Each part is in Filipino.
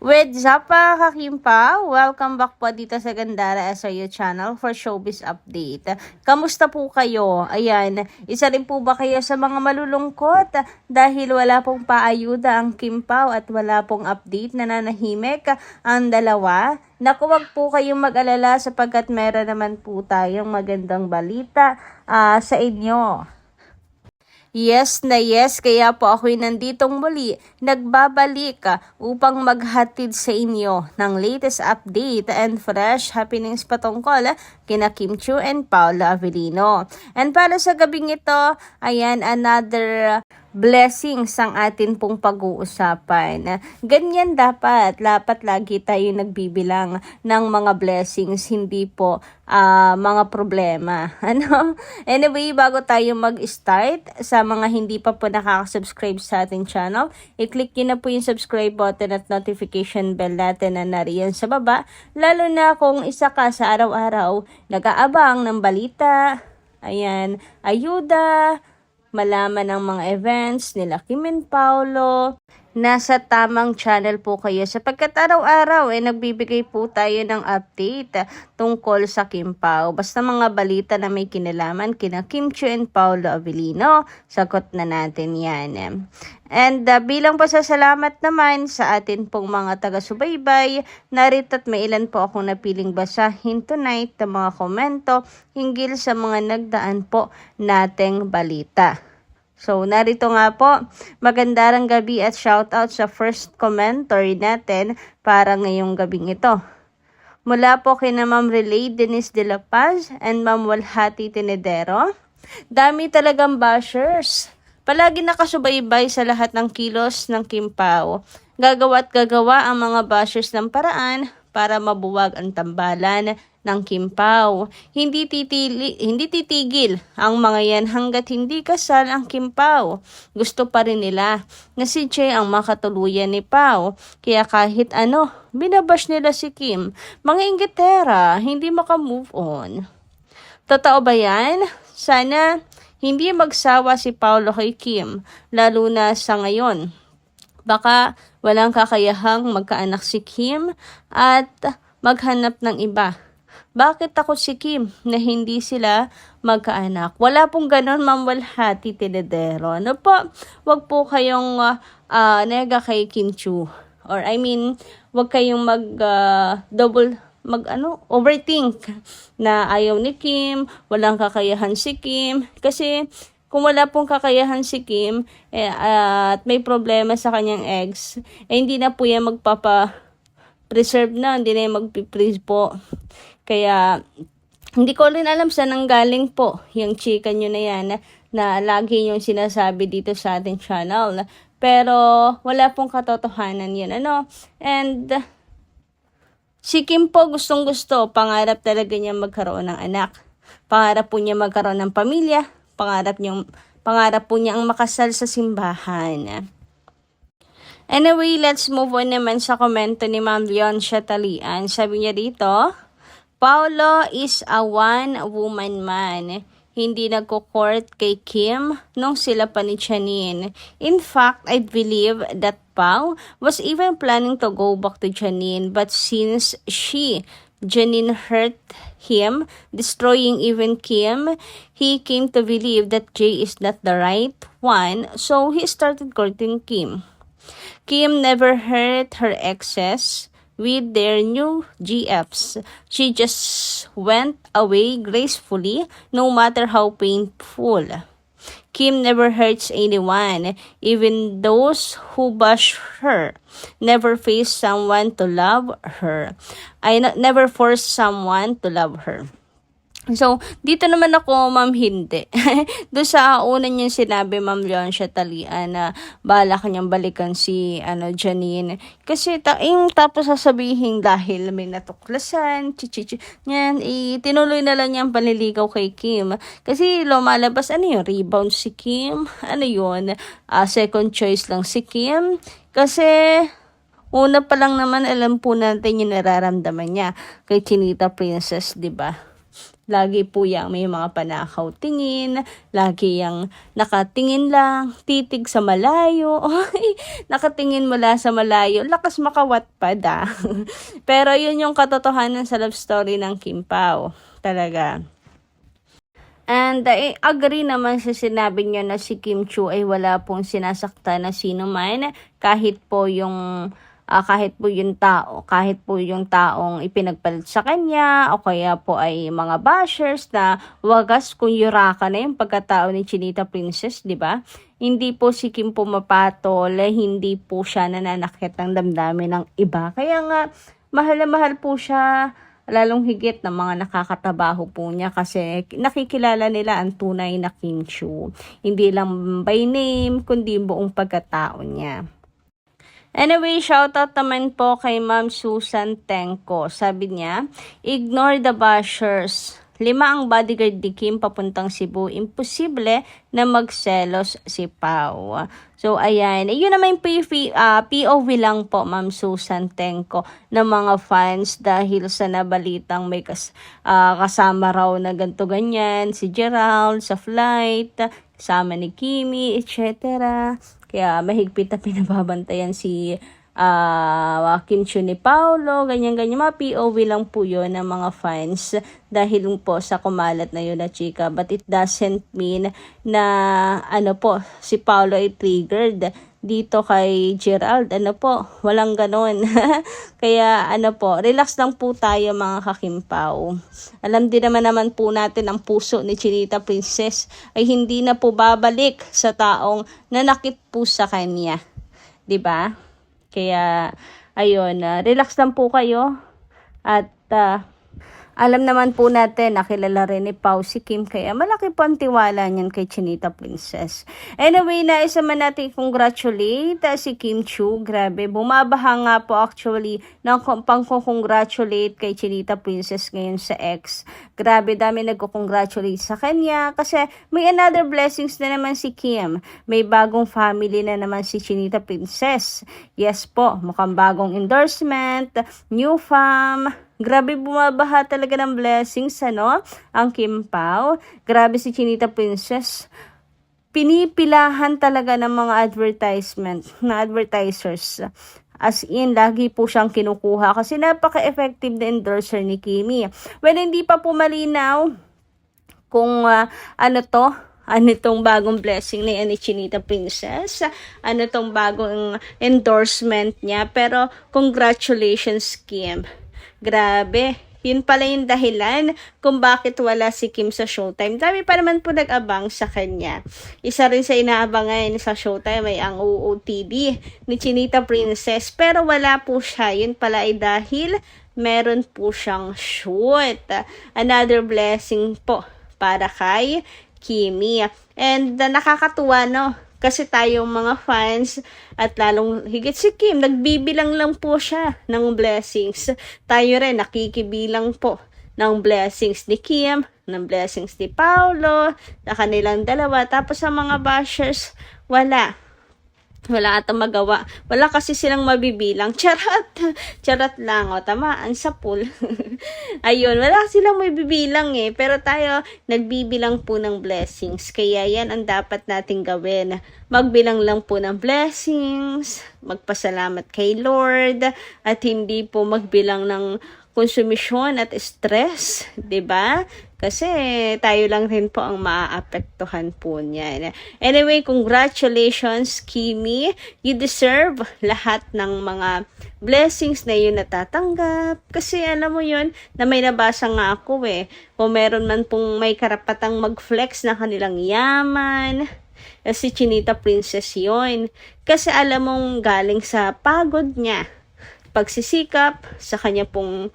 What's up mga kakimpa? Welcome back po dito sa Gandara SRU channel for showbiz update. Kamusta po kayo? Ayan, isa rin po ba kayo sa mga malulungkot dahil wala pong paayuda ang Kim Pao at wala pong update, nananahimik ang dalawa? Naku, wag po kayong mag-alala sapagkat meron naman po tayong magandang balita sa inyo. Yes na yes, kaya po ako'y nanditong muli, nagbabalik upang maghatid sa inyo ng latest update and fresh happenings patungkol kina Kim Chiu and Paolo Avellino. And para sa gabing ito, ayan, another blessings ang atin pong pag-uusapan. Ganyan dapat lagi tayo nagbibilang ng mga blessings, hindi po mga problema. Anyway, bago tayo mag-start, sa mga hindi pa po nakaka-subscribe sa ating channel, i-click nyo na po yung subscribe button at notification bell natin na nariyan sa baba, lalo na kung isa ka sa araw-araw nag-aabang ng balita, ayan, ayuda, malaman ang mga events nila Kim and Paolo. Nasa tamang channel po kayo sapagkat araw-araw nagbibigay po tayo ng update tungkol sa Kim Pao. Basta mga balita na may kinalaman kina Kim Chiu and Paolo Avellino, sagot na natin yan. And bilang pasasalamat naman sa atin pong mga taga-subaybay, narito't may ilan po akong napiling basahin tonight na mga komento hinggil sa mga nagdaan po nating balita. So, narito nga po, magandang gabi at shoutout sa first commenter natin para ngayong gabing ito. Mula po kina Ma'am Relay Denise de la Paz and Ma'am Walhati Tenedero. Dami talagang bashers. Palagi nakasubaybay sa lahat ng kilos ng Kim Pao. Gagawa at gagawa ang mga bashers ng paraan para mabuwag ang tambalan ng Kim Pao. Hindi titigil ang mga yan hanggat hindi kasal ang Kim Pao. Gusto pa rin nila na si Che ang makatuluyan ni Pao. Kaya kahit ano, binabash nila si Kim. Mga inggitera, hindi makamove on. Totoo ba yan? Sana hindi magsawa si Paolo kay Kim, lalo na sa ngayon. Baka walang kakayahang magkaanak si Kim at maghanap ng iba. Bakit ako si Kim na hindi sila magkaanak? Wala pong ganon, Ma'am Walhati Tenedero. Ano po? Wag po kayong nega kay Kim Chiu. Or I mean, wag kayong overthink na ayaw ni Kim, walang kakayahan si Kim. Kasi kung wala pong kakayahan si Kim at may problema sa kanyang ex, hindi na po yan magpapa-preserve na, hindi na yan magpipreserve po. Kaya, hindi ko rin alam saan nanggaling po yung chika nyo na yan na lagi yung sinasabi dito sa ating channel. Pero, wala pong katotohanan yun. And, si Kim po gustong-gusto, pangarap talaga niya magkaroon ng anak. Pangarap po niya magkaroon ng pamilya. Pangarap po niya ang makasal sa simbahan. Anyway, let's move on naman sa komento ni Ma'am Leoncia Talian. Sabi niya dito, Paolo is a one-woman man. Hindi nagko-court kay Kim nung sila pa ni Janine. In fact, I believe that Pao was even planning to go back to Janine. But since Janine hurt him, destroying even Kim, he came to believe that Jay is not the right one. So, he started courting Kim. Kim never hurt her exes with their new GFs. She just went away gracefully, no matter how painful. Kim never hurts anyone, even those who bash her. Never face someone to love her. Never force someone to love her. So, dito naman ako, ma'am, hindi. Doon sa una niyang sinabi, Ma'am Leoncia Talian, na bahala kanyang balikan si Janine. Kasi tapos sasabihin dahil may natuklasan, yan, tinuloy na lang niya ang panliligaw kay Kim. Kasi lumalabas, rebound si Kim? Second choice lang si Kim? Kasi una pa lang naman, alam po natin yung nararamdaman niya kay Chinita Princess, di ba? Lagi po yang may mga panakaw tingin, lagi yang nakatingin lang, titig sa malayo, nakatingin mula sa malayo, lakas makawatpad Pero yun yung katotohanan sa love story ng Kim Pao, talaga. And agree naman sa sinabi niya na si Kim Chiu ay wala pong sinasaktan na sino man, kahit po yung kahit po yung taong ipinagpalit sa kanya o kaya po ay mga bashers na wagas kung yuraka na yung pagkatao ni Chinita Princess, di ba? Hindi po si Kim pumapatol, hindi po siya nananakit ng damdamin ng iba. Kaya nga, mahal na mahal po siya, lalong higit ng mga nakakatabaho po niya kasi nakikilala nila ang tunay na Kim Chiu. Hindi lang by name, kundi buong pagkatao niya. Anyway, shoutout naman po kay Ma'am Susan Tenko. Sabi niya, ignore the bashers. 5 ang bodyguard ni Kim papuntang Cebu. Imposible na magselos si Pao. So, ayan. Yun naman POV lang po, Ma'am Susan Tenko, ng mga fans dahil sa nabalitang may kasama raw na ganto ganyan, si Gerald sa flight, kasama ni Kimi, etc. Kaya mahigpit na pinababantayan si Kim Chiu ni Paolo, ganyan-ganyan. Mga POV lang po yun ng mga fans dahil po sa kumalat na yun na chika. But it doesn't mean na si Paolo ay triggered dito kay Gerald. Walang ganon. Kaya relax lang po tayo mga kakimpaw. Alam din naman po natin ang puso ni Chinita Princess ay hindi na po babalik sa taong nanakit po sa kanya. 'Di ba? Kaya ayun, relax lang po kayo at alam naman po natin, nakilala rin ni Pao si Kim, kaya malaki po ang tiwala niyan kay Chinita Princess. Anyway, naisa man natin congratulate si Kim Chiu. Grabe, bumabaha nga po actually ng pang-congratulate kay Chinita Princess ngayon sa ex. Grabe, dami nagko-congratulate sa kanya kasi may another blessings na naman si Kim. May bagong family na naman si Chinita Princess. Yes po, mukhang bagong endorsement, new fam. Grabe, bumabaha talaga ng blessings, ang Kim Pao. Grabe si Chinita Princess. Pinipilahan talaga ng mga advertisers. As in, lagi po siyang kinukuha kasi napaka-effective na endorser ni Kimi. Well, hindi pa po malinaw kung itong bagong blessing ni Chinita Princess, itong bagong endorsement niya. Pero, congratulations, Kim. Grabe, yun pala yung dahilan kung bakit wala si Kim sa Showtime. Dami pa naman po nag-abang sa kanya. Isa rin sa inaabangan sa Showtime ay ang OOTD ni Chinita Princess. Pero wala po siya. Yun pala ay dahil meron po siyang shoot. Another blessing po para kay Kimi. And nakakatuwa, kasi tayong mga fans at lalong higit si Kim, nagbibilang lang po siya ng blessings. Tayo rin nakikibilang po ng blessings ni Kim, ng blessings ni Paolo, na kanilang dalawa. Tapos sa mga bashers, wala atang magawa. Wala kasi silang mabibilang. Charot lang. Tamaan sa pool. Ayun, wala silang mabibilang Pero tayo, nagbibilang po ng blessings. Kaya yan ang dapat nating gawin. Magbilang lang po ng blessings, magpasalamat kay Lord, at hindi po magbilang ng konsumisyon at stress, 'di ba? Kasi tayo lang rin po ang maaapektuhan po niyan. Anyway, congratulations, Kimi. You deserve lahat ng mga blessings na yun natatanggap. Kasi alam mo yun, na may nabasa nga ako kung meron man pong may karapatang mag-flex na kanilang yaman, si Chinita Princess yun. Kasi alam mong galing sa pagod niya, pagsisikap sa kanya pong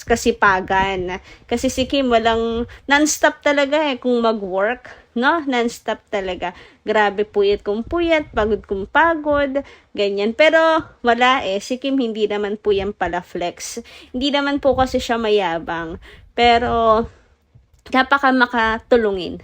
kasipagan. Kasi si Kim walang non-stop talaga kung mag-work, non-stop talaga. Grabe, puyat kung puyat, pagod kung pagod, ganyan. Pero wala si Kim hindi naman po yan pala flex. Hindi naman po kasi siya mayabang. Pero napakamatulungin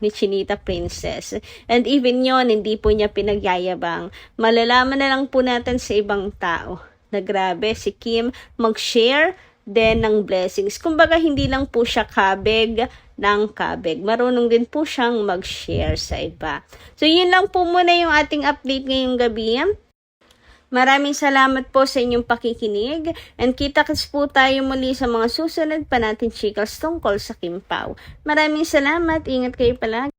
ni Chinita Princess. And even yon hindi po niya pinagyayabang. Malalaman na lang po natin sa ibang tao na grabe si Kim mag-share din ng blessings. Kumbaga, hindi lang po siya kabig ng kabig. Marunong din po siyang mag-share sa iba. So, yun lang po muna yung ating update ngayong gabi. Maraming salamat po sa inyong pakikinig and kita-kits po tayo muli sa mga susunod pa natin chikals tungkol sa Kim Pao. Maraming salamat. Ingat kayo palagi.